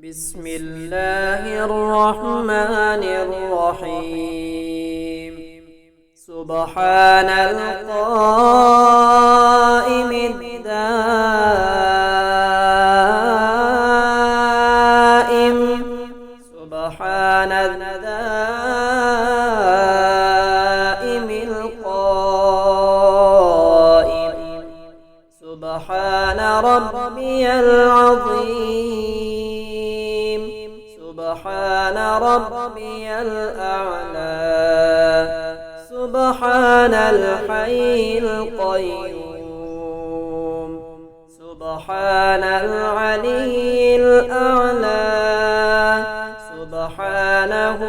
بسم الله الرحمن الرحيم. سبحان القائم الدائم، سبحان الدائم القائم، سبحان ربي العظيم، سبحان ربي الأعلى، سبحان الحي القيوم، سبحان العلي الأعلى، سبحانه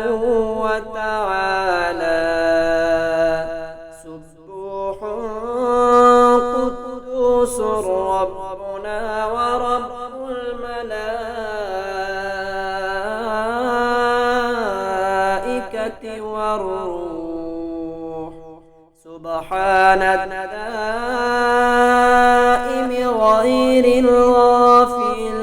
وتعالى. سبوح قدوس ربنا ورب الملائكة والروح. سبحان الدائم غير الغافل،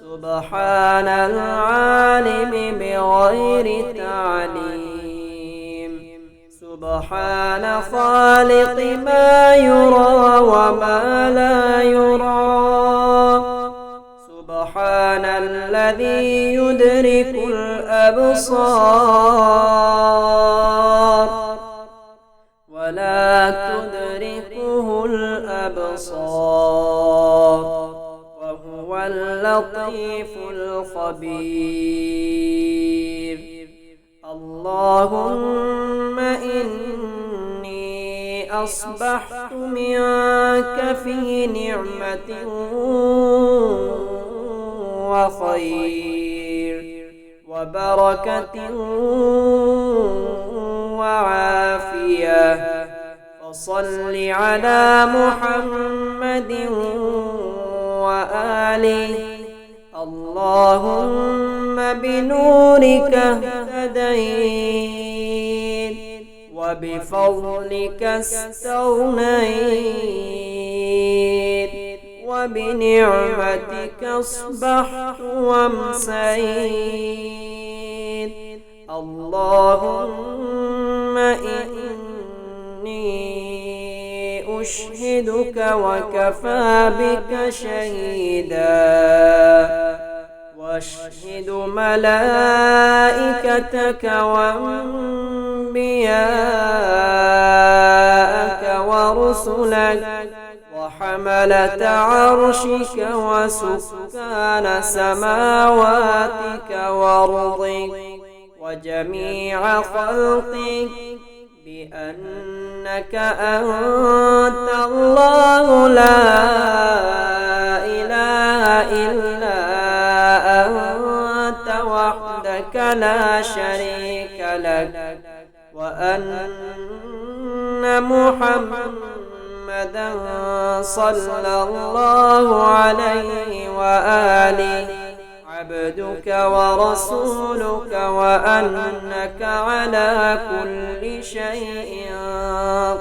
سبحان العالم بغير تعليم، سبحان خالق ما يرى وما لا يرى، سبحان الذي يدرك الأبصار ولا تدركه الأبصار، وهو اللطيف الخبير. اللهم إني أصبحت منك في نعمة وخير وبركة وعافية، فصل على محمد وآله. اللهم بنورك اهتديت، وبفضلك استغنيت، وبنعمتك أصبحت وامسيت. اللهم إني أشهدك وكفى بك شهيدا، واشهد ملائكتك وأنبياءك ورسلك وحملة عرشك وسكان سماواتك وأرضك وجميع خلقك بأنك أنت الله لا إله إلا أنت وحدك لا شريك لك، وأن محمدا صلى الله عليه وآله عبدك ورسولك، وأنك على كل شيء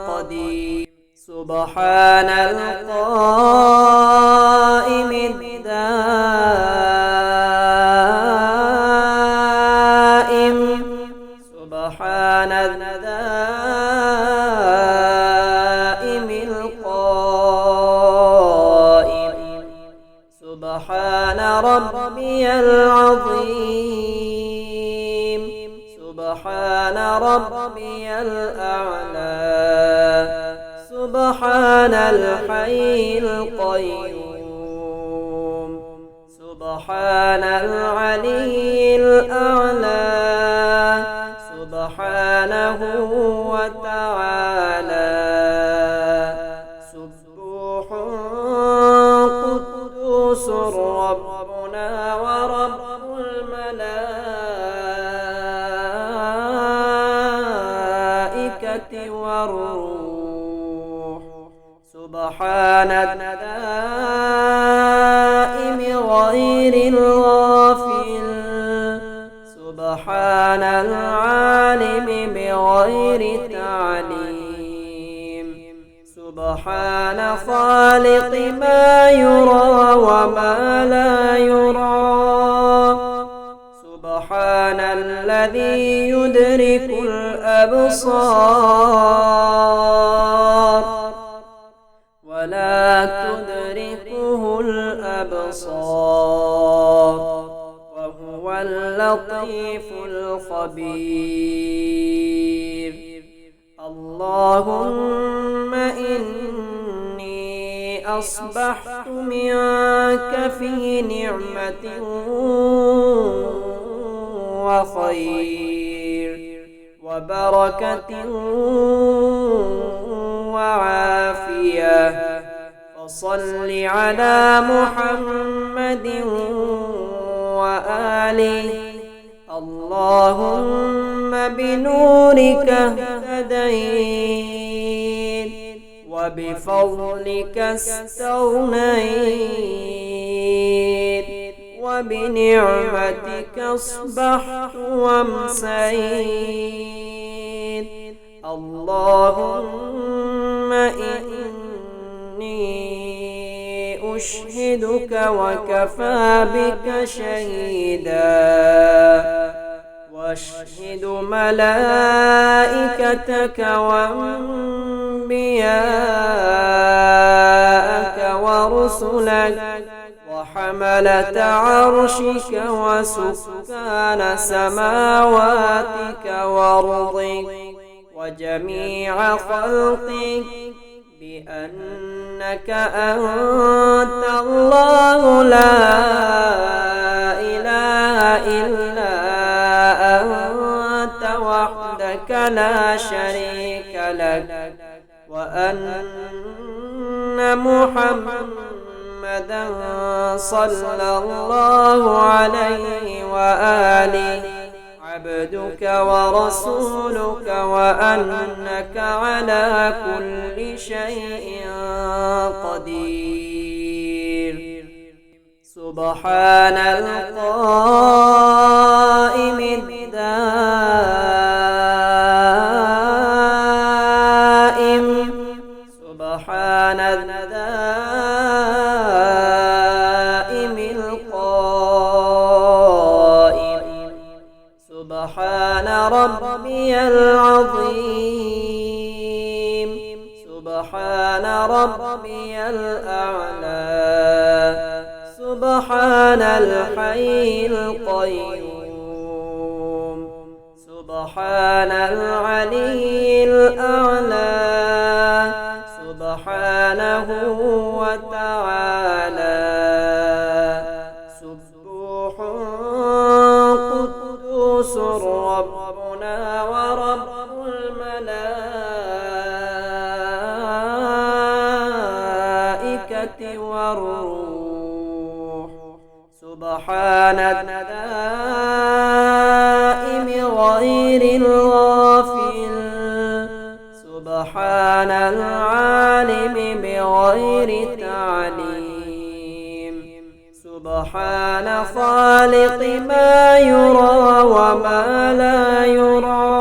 قدير. سبحان القائم الدائم، سبحان الدائم القائم، سبحان ربي العظيم، سبحان ربي الأعلى، سبحان الحي القيوم، سبحان العلي الأعلى، سبحانه وتعالى. سبوح قدوس ربنا ورب الملائكة والروح. سبحان الدائم غير الغافل، سبحان العالم بغير تعليم، سبحان خالق ما يرى وما لا يرى، سبحان الذي يدرك الأبصار ولا تدركه الأبصار وهو اللطيف الخبير. اللهم إني أصبحت منك في نعمة وخير وبركة وعافية، فصل على محمد وآله. اللهم بنورك اهتديت وبفضلك استغنيت وبنعمتك أصبحت وامسيت. اللهم إني أشهدك وكفى بك شهيدا، واشهد ملائكتك وأنبياءك ورسلك وحملة عرشك وسكان سماواتك وأرضك وجميع خلقك بأنك أنت الله لا إله إلا أنت وحدك لا شريك لك، وأن محمدا صلى الله عليه وآله عبدك ورسولك، وأنك على كل شيء قدير. سبحان القائم الدائم، سبحان الدائم القائم، سبحان ربي العظيم، سبحان ربي الأعلى، سبحان الحي القيوم، سبحان العلي الأعلى، سبحانه وتعالى. سبوح قدوس ربنا ورب الملائكة والروح. سبحان الدائم غير الغافل، سبحان العالم بغير تعليم، سبحان خالق ما يرى وما لا يرى،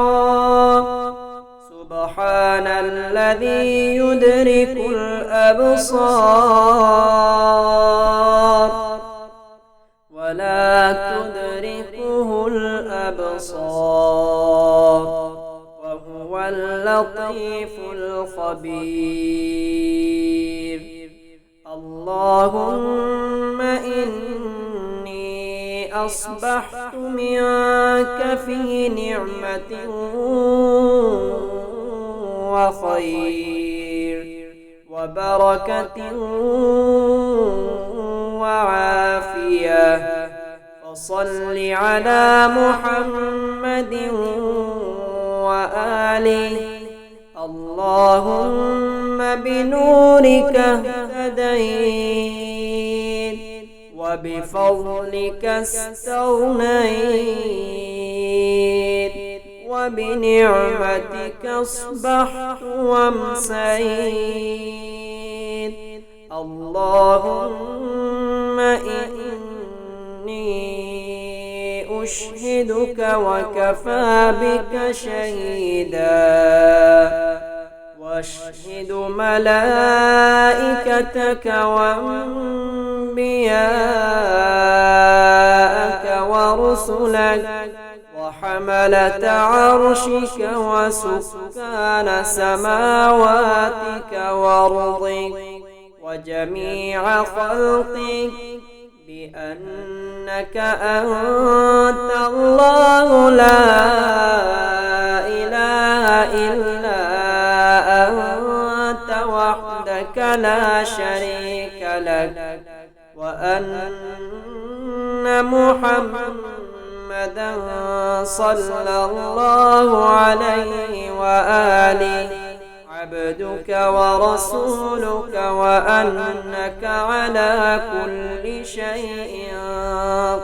سبحان الذي يدرك الأبصار ولا تدركه الأبصار وهو اللطيف الخبير. اللهم إني أصبحت منك في نعمة وخير وبركة وعافية، فصل على محمد وآله. اللهم بنورك اهتديت وبفضلك استغنيت وبنعمتك أصبحت وامسيت. اللهم إني أشهدك وكفى بك شهيدا، واشهد ملائكتك وأنبياءك ورسلك وحملة عرشك وسكان سماواتك وأرضك وجميع خلقك بأنك أنت الله لا إله إلا أنت وحدك لا شريك لك وأن محمدا صلى الله عليه وآله عبدك ورسولك وأنك على كل شيء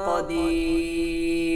قدير.